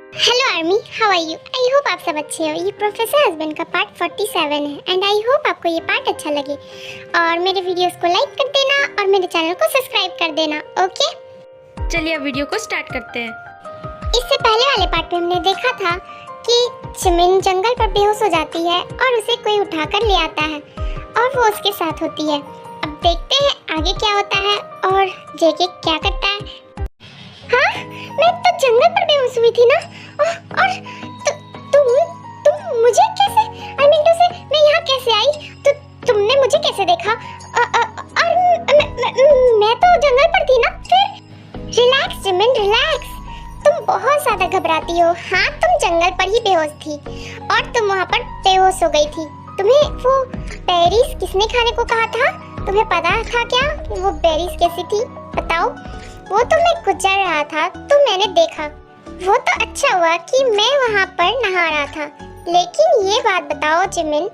Hello army, how are you? I hope आप सब अच्छे हो। ये प्रोफेसर हस्बैंड का पार्ट 47 है एंड आई होप आपको ये पार्ट अच्छा लगे और मेरे वीडियोस को लाइक कर देना और मेरे चैनल को सब्सक्राइब कर देना। ओके, चलिए अब वीडियो को स्टार्ट करते हैं। इससे पहले वाले पार्ट में हमने देखा था कि जिमिन जंगल पर बेहोश हो जाती है और उसे कोई उठाकर ले आता है और वो उसके साथ होती है। अब देखते हैं आगे क्या होता है और जेके क्या करता है। हाँ, मैं तो जंगल पर बेहोश हुई थी ना। और तुम मुझे कैसे, आई मीन टू से, मैं यहाँ कैसे आई? तो तुमने मुझे कैसे देखा? और मैं तो जंगल पर थी ना। फिर रिलैक्स जिमिन, रिलैक्स। तुम बहुत ज्यादा घबराती हो। हाँ, तुम जंगल पर ही बेहोश थी और तुम वहाँ पर बेहोश हो गई थी। तुम्हें वो बेरीज किसने खाने को कहा था? तुम्हें पता था क्या कि वो बेरीज कैसी थी? बताओ। वो तो मैं गुजर रहा था तो मैंने देखा। वो तो अच्छा हुआ कि मैं वहाँ पर नहा रहा था। लेकिन ये बात बताओ जिमिन,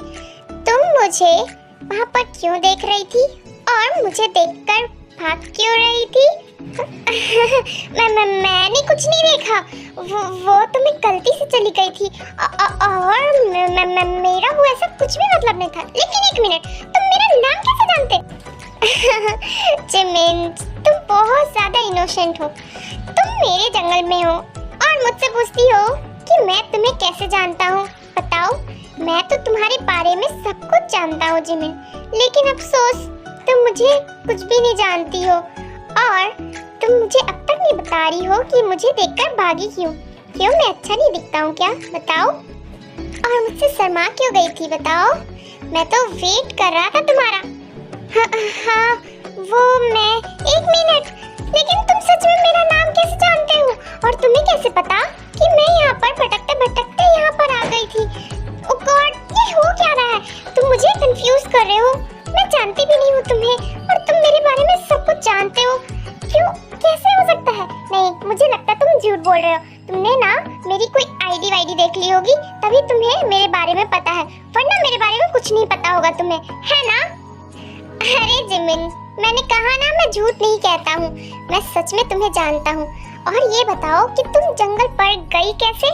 तुम मुझे वहाँ पर क्यों देख रही थी और मुझे देखकर भाग क्यों रही थी? मैंने कुछ नहीं देखा। वो तो मैं गलती से चली गई थी और मेरा वो ऐसा कुछ भी मतलब नहीं था। लेकिन एक मिनट, तुम मेरा नाम कैसे जानते? जिमिन, तुम बहुत ज्यादा इनोसेंट हो। तुम मेरे जंगल में हो और मुझसे पूछती हो कि मैं तुम्हें कैसे जानता हूँ। बताओ, मैं तो तुम्हारे बारे में सब कुछ जानता हूँ जिमिन। लेकिन अफसोस, तुम मुझे कुछ भी नहीं जानती हो और तुम मुझे अब तक नहीं बता रही हो कि मुझे देखकर भागी क्यों? क्यों, मैं अच्छा नहीं दिखता हूँ क्या? बताओ। और मुझसे शर्मा क्यों गई थी? बताओ। मैं तो वेट कर रहा था तुम्हारा। हाँ, वो मैं, एक मिनट, लेकिन तुम सच में मेरा नाम कैसे जानते हो? और तुम्हें कैसे पता कि मैं यहाँ पर भटकते भटकते यहाँ पर आ गई थी? ओह गॉड, ये हो क्या रहा है? तुम मुझे कंफ्यूज कर रहे हो। मैं जानती भी नहीं हूँ तुम्हें और तुम मेरे बारे में सब कुछ जानते हो। क्यों, कैसे हो सकता है? नहीं, मुझे लगता है तुम झूठ बोल रहे हो। तुमने ना मेरी कोई आईडी वाईडी देख ली होगी, तभी तुम्हें मेरे बारे में पता है, वरना मेरे बारे में कुछ नहीं पता होगा तुम्हें, है ना? अरे जिमिन, मैंने कहा ना, मैं झूठ नहीं कहता हूँ। मैं सच में तुम्हें जानता हूँ। और ये बताओ कि तुम जंगल पर गई कैसे?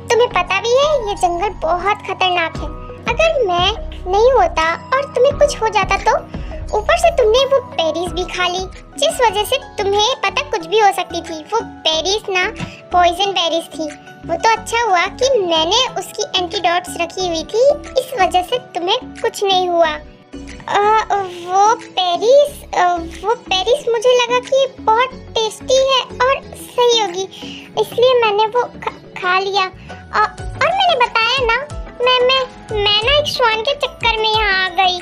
तुम्हें पता भी है ये जंगल बहुत खतरनाक है। अगर मैं नहीं होता और तुम्हें कुछ हो जाता तो? ऊपर से तुमने वो बेरीज भी खा ली, जिस वजह से तुम्हें पता कुछ भी हो सकती थी। वो बेरीज ना पॉइजन बेरीज थी। वो तो अच्छा हुआ कि मैंने उसकी एंटीडोट्स रखी हुई थी, इस वजह से तुम्हें कुछ नहीं हुआ। वो पेरिस मुझे लगा कि बहुत टेस्टी है और सही होगी, इसलिए मैंने वो खा लिया। और मैंने बताया ना, मैं ना एक स्वान के चक्कर में यहाँ आ गई।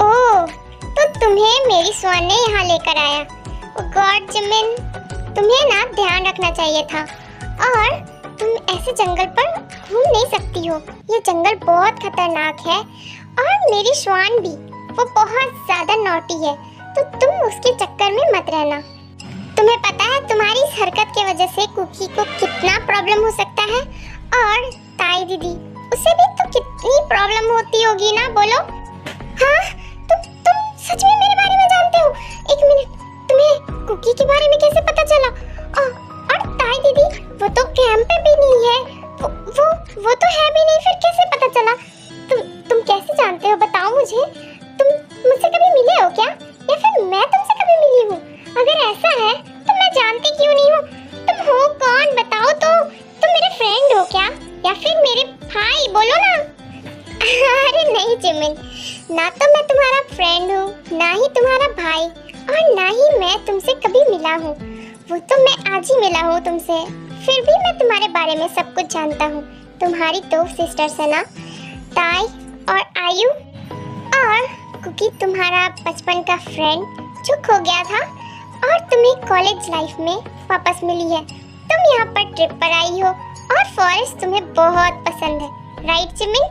ओह, तो तुम्हें मेरी स्वान ने यहाँ लेकर आया। ओह गॉड जिमिन, तुम्हें ना ध्यान रखना चाहिए था। और तुम ऐसे जंगल पर घूम नहीं सकती हो। ये जंगल बहुत खतरनाक है और मेरी स्वान भी, वो बहुत ज्यादा नॉटी है, तो तुम उसके चक्कर में मत रहना। तुम्हें पता है तुम्हारी इस हरकत की वजह से कुकी को कितना प्रॉब्लम हो सकता है? और ताई दीदी, उसे भी तो कितनी प्रॉब्लम होती होगी ना, बोलो। हाँ, तुम सच में मेरे बारे में जानते हो? एक मिनट, तुम्हें कुकी के बारे में कैसे पता चला? और ताई दीदी, वो तो कैंप पे भी नहीं है। वो तो है भी नहीं, फिर कैसे पता चला? तुम कैसे जानते हो? बताओ मुझे। तुम मुझसे कभी मिले हो क्या, या फिर मैं तुमसे कभी मिली हूँ? अगर ऐसा है तो मैं जानती क्यों नहीं हूँ? तुम हो कौन, बताओ तो। तुम मेरे फ्रेंड हो क्या, या फिर मेरे भाई? बोलो ना। अरे नहीं जिमिन, ना तो मैं तुम्हारा फ्रेंड हूँ, ना ही तुम्हारा भाई, और ना ही मैं तुमसे कभी मिला हूँ। वो तो मैं आज ही मिला हूँ तुमसे। फिर भी मैं तुम्हारे बारे में सब कुछ जानता हूँ। तुम्हारी दो सिस्टर्स है ना, ताई और आयु, और कुकी तुम्हारा बचपन का फ्रेंड जो खो गया था और तुम्हें कॉलेज लाइफ में वापस मिली है। तुम यहाँ पर ट्रिप पर आई हो और फॉरेस्ट तुम्हें बहुत पसंद है, राइट जिमिन?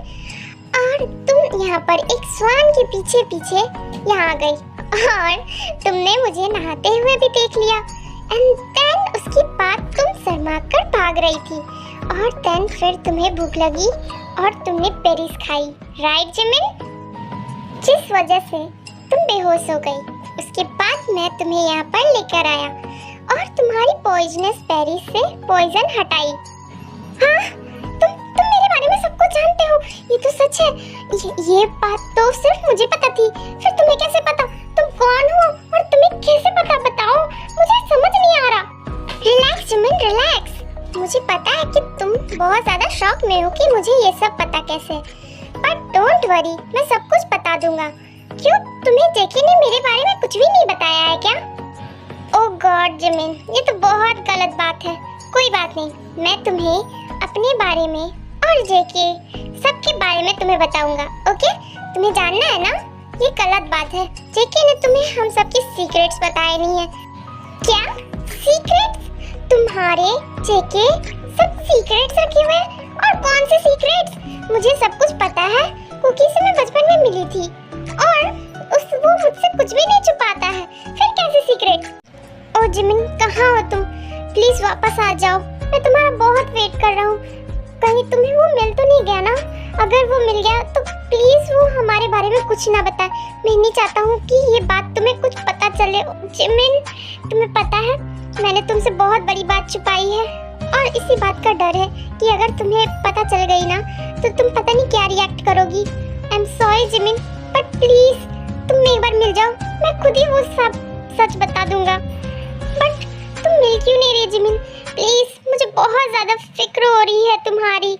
और तुम यहाँ पर एक स्वान के पीछे पीछे यहाँ आ गई और तुमने मुझे नहाते हुए भी देख लिया। एंड देन उसके बाद तुम शर्मा कर भाग रही थी और देन फिर तुम्हें भूख लगी और तुमने बेरीज खाई, राइट जिमिन? जिस वजह से तुम बेहोश हो गई। उसके बाद मैं तुम्हें यहाँ पर लेकर आया और तुम्हारी पॉइजनस बेरीज से पॉइजन हटाई। हाँ, तुम मेरे बारे में सब कुछ जानते हो, ये तो सच है। ये बात तो सिर्फ मुझे पता थी, फिर तुम्हें कैसे पता? तुम कौन हो और तुम्हें कैसे पता? बताओ, मुझे समझ नहीं आ रहा। Relax Jimin, relax. मुझे पता है कि तुम बहुत ज्यादा शॉक में हो कि मुझे ये सब पता कैसे, बट डोंट वरी, मैं सब कुछ बता दूंगा। क्यों, तुम्हें जेके ने मेरे बारे में कुछ भी नहीं बताया है क्या? ओह गॉड जिमिन, ये तो बहुत गलत बात है। कोई बात नहीं, मैं तुम्हें अपने बारे में और जेके सबके बारे में तुम्हें बताऊंगा, ओके? तुम्हें जानना है ना, ये गलत बात है। जेके ने तुम्हें हम सबके सीक्रेट्स बताए नहीं है। क्या सीक्रेट्स? तुम्हारे जेके सब सीक्रेट्स रखे हुए हैं? और कौन से सीक्रेट्स? मुझे सब कुछ पता है, कुकी से मैं बचपन में मिली थी और वो मुझसे कुछ भी नहीं छुपाता है, फिर कैसे सीक्रेट्स? ओ जिमिन, कहाँ हो तुम? प्लीज वापस आ जाओ, मैं तुम्हारा बहुत वेट कर रहा हूँ। कहीं तुम्हें वो मिल तो नहीं गया ना? अगर वो मिल गया तो प्लीज वो हमारे बारे में कुछ ना बताए। मैं नहीं चाहता हूँ कि ये बात तुम्हें कुछ पता चले। जिमिन, तुम्हें पता है मैंने तुमसे बहुत बड़ी बात छुपाई है और इसी बात का डर है कि अगर तुम्हें पता चल गई ना तो तुम पता नहीं क्या रिएक्ट करोगी। I am sorry Jimin, but please तुम एक बार मिल जाओ, मैं खुद ही वो सब सच बता दूंगा। बट तुम मिल क्यों नहीं रही जिमिन? प्लीज, मुझे बहुत ज्यादा फिक्र हो रही है तुम्हारी।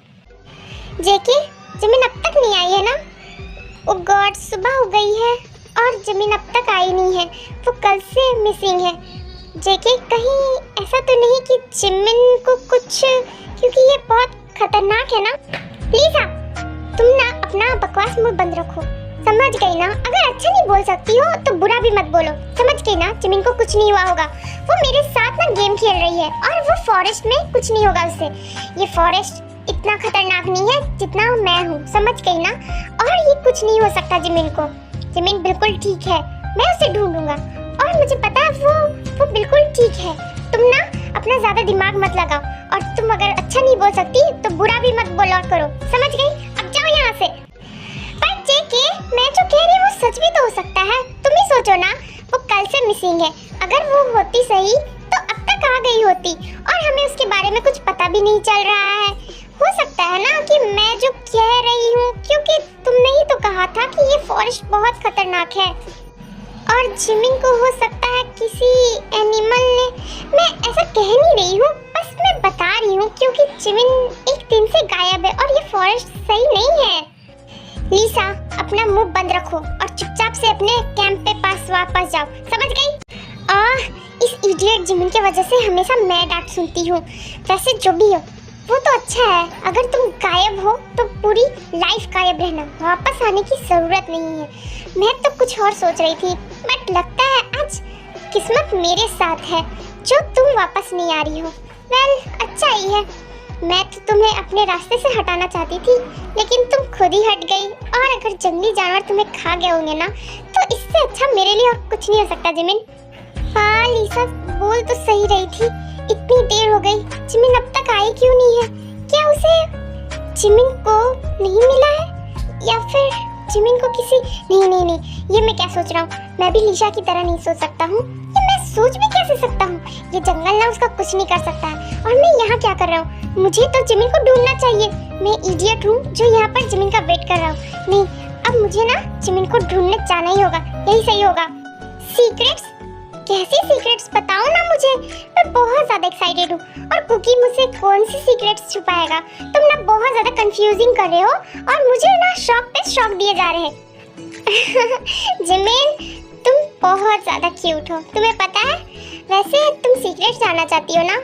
जेके, जिमिन अब तक नहीं आई है ना? ओ गॉड, सुबह हो गई है और जिमिन अब तक आई नहीं है। वो कल से मिसिंग है। जेके, कहीं ऐसा तो नहीं कि जिमिन को कुछ, क्योंकि ये बहुत खतरनाक है ना? प्लीज तुम ना अपना बकवास मुंह बंद रखो, समझ गई ना? अगर अच्छा नहीं बोल सकती हो तो बुरा भी मत बोलो, समझ गई ना? जिमिन को कुछ नहीं हुआ होगा, वो मेरे साथ ना गेम खेल रही है और वो फॉरेस्ट में कुछ नहीं होगा उससे। ये फॉरेस्ट इतना खतरनाक नहीं है जितना मैं हूँ, समझ गई ना? और ये कुछ नहीं हो सकता जिमिन को। जिमिन बिल्कुल ठीक है, मैं उसे ढूंढूंगा और मुझे पता है वो बिल्कुल ठीक है। तुम ना अपना ज्यादा दिमाग मत लगाओ और तुम अगर अच्छा नहीं बोल सकती तो बुरा भी मत बोला करो, समझ गई? अब जाओ यहाँ से। पर जेके, मैं जो कह रही हूँ वो सच भी तो हो सकता है। तुम ही सोचो ना, वो कल से मिसिंग है। अगर वो होती सही तो अब तक आ गई होती और हमें उसके बारे में कुछ पता भी नहीं चल रहा है। हो सकता है ना कि मैं जो कह रही हूँ, क्योंकि तुमने ही तो कहा था कि ये फॉरेस्ट बहुत खतरनाक है और जिमिन को हो सकता है किसी एनिमल ने। मैं ऐसा कह नहीं रही हूँ, बस मैं बता रही हूँ क्योंकि जिमिन एक दिन से गायब है और ये फॉरेस्ट सही नहीं है। लीसा, अपना मुंह बंद रखो और चुपचाप से अपने कैंप पे पास वापस जाओ, समझ गई? इस इडियट जिमिन की वजह से हमेशा मैं डांट सुनती हूँ। वैसे जो भी हो वो तो अच्छा है, अगर तुम गायब हो तो पूरी लाइफ गायब रहना, वापस आने की जरूरत नहीं है। मैं तो कुछ और सोच रही थी, बट लगता है आज किस्मत मेरे साथ है जो तुम वापस नहीं आ रही हो। वेल, अच्छा ही है। मैं तो तुम्हें अपने रास्ते से हटाना चाहती थी, लेकिन तुम खुद ही हट गई। और अगर जंगली जानवर तुम्हें खा गए होंगे ना, तो इससे अच्छा मेरे लिए और कुछ नहीं हो सकता जिमिन। हाँ लीसा, बोल तो सही रही थी। इतनी देर हो गई, जिमिन अब तक आई क्यों नहीं है? क्या उसे जिमिन को नहीं मिला है या फिर जिमिन को किसी नहीं, ये मैं क्या सोच रहा हूँ? मैं भी लीसा की तरह नहीं सोच सकता हूँ। ये मैं सोच भी कैसे सकता हूँ? ये जंगल ना उसका कुछ नहीं कर सकता है। और मैं यहाँ क्या कर रहा हूँ? मुझे तो जिमिन को ढूंढना चाहिए। मैं इडियट हूँ जो यहाँ पर जिमिन का वेट कर रहा हूँ। नहीं, अब मुझे ना जिमिन को ढूंढने जाना ही होगा, यही सही होगा। सीक्रेट्स? कैसी सीक्रेट्स? बताओ ना मुझे, मैं बहुत ज्यादा एक्साइटेड हूँ। और कुकी मुझसे कौन सी सीक्रेट्स छुपाएगा? तुम ना बहुत ज्यादा कंफ्यूजिंग कर रहे हो और मुझे ना शॉक पे शॉक दिए जा रहे हैं। जिमिन, तुम बहुत ज्यादा क्यूट हो, तुम्हें पता है? वैसे तुम सीक्रेट्स जानना चाहती हो ना?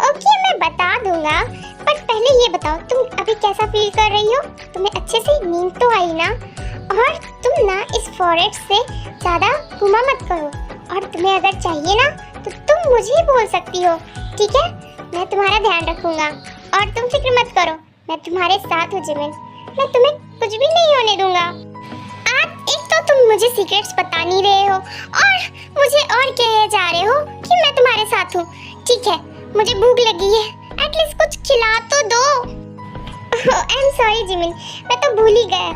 ओके, मैं बता दूंगा, पर पहले ये बताओ तुम अभी कैसा फील कर रही हो? तुम्हें अच्छे से नींद तो आई ना? और तुम ना इस फॉरेस्ट से ज्यादा घुमा मत करो। और तुम्हें अगर चाहिए ना तो तुम मुझे ही बोल सकती हो, ठीक है? मैं तुम्हारा ध्यान रखूंगा और तुम फिक्र मत करो, मैं तुम्हारे साथ हूँ जिमिन। मैं तुम्हें कुछ भी नहीं होने दूंगा। आज एक तो तुम मुझे सीक्रेट्स बता नहीं रहे हो और मुझे और कहे जा रहे हो कि मैं तुम्हारे साथ हूँ। ठीक है, मुझे भूख लगी है, एटलीस्ट कुछ खिला तो दो। आई एम सॉरी जिमिन, मैं तो भूल ही गया।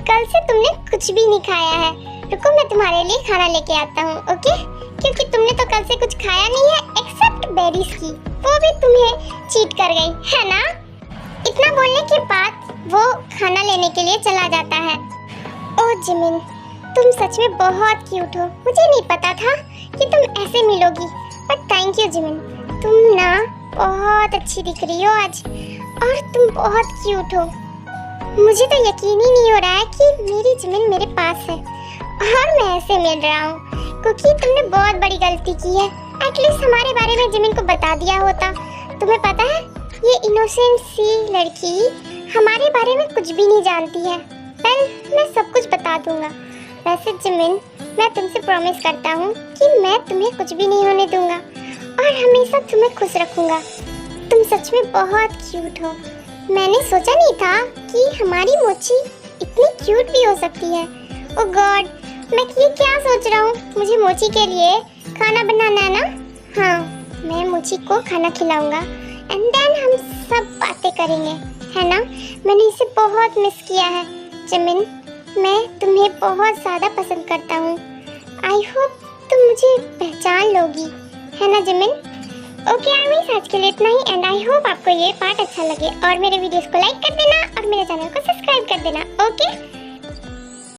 कल से तुमने कुछ भी नहीं खाया है। रुको, मैं तुम्हारे लिए खाना लेके आता हूँ, ओके? क्योंकि तुमने तो कल से कुछ खाया नहीं है एक्सेप्ट बेरीज की, वो भी तुम्हें चीट कर गई है ना? इतना बोलने के बाद वो खाना लेने के लिए चला जाता है। ओह जिमिन, तुम सच में बहुत क्यूट हो। मुझे नहीं पता था कि तुम ऐसे मिलोगी, पर थैंक यू जिमिन। तुम ना बहुत अच्छी दिख रही हो आज, और तुम बहुत क्यूट हो। मुझे तो यकीन ही नहीं हो रहा है कि मेरी जिमिन मेरे पास है और मैं ऐसे मिल रहा हूँ, क्योंकि तुमने बहुत बड़ी गलती की है। एटलीस्ट हमारे बारे में जिमिन को बता दिया होता। तुम्हें पता है, ये इनोसेंट सी लड़की हमारे बारे में कुछ भी नहीं जानती है। मैं सब कुछ बता दूंगा। वैसे जिमिन, मैं तुमसे प्रॉमिस करता हूँ कि मैं तुम्हें कुछ भी नहीं होने दूंगा और हमेशा तुम्हें खुश रखूंगा। तुम सच में बहुत क्यूट हो। मैंने सोचा नहीं था कि हमारी मोची इतनी क्यूट भी हो सकती है। ओह गॉड, मैं ये क्या सोच रहा हूँ। मुझे मोची के लिए खाना बनाना है ना? हाँ, मैं मोची को खाना खिलाऊंगा एंड देन हम सब बातें करेंगे, है ना? मैंने इसे बहुत मिस किया है जिमिन। मैं तुम्हें बहुत ज़्यादा पसंद करता हूँ। आई होप तुम मुझे पहचान लोगी, है ना जिमिन? ओके आर्मीज, आज के लिए इतना ही एंड आई होप आपको ये पार्ट अच्छा लगे और मेरे वीडियोस को लाइक कर देना और मेरे चैनल को सब्सक्राइब कर देना। ओके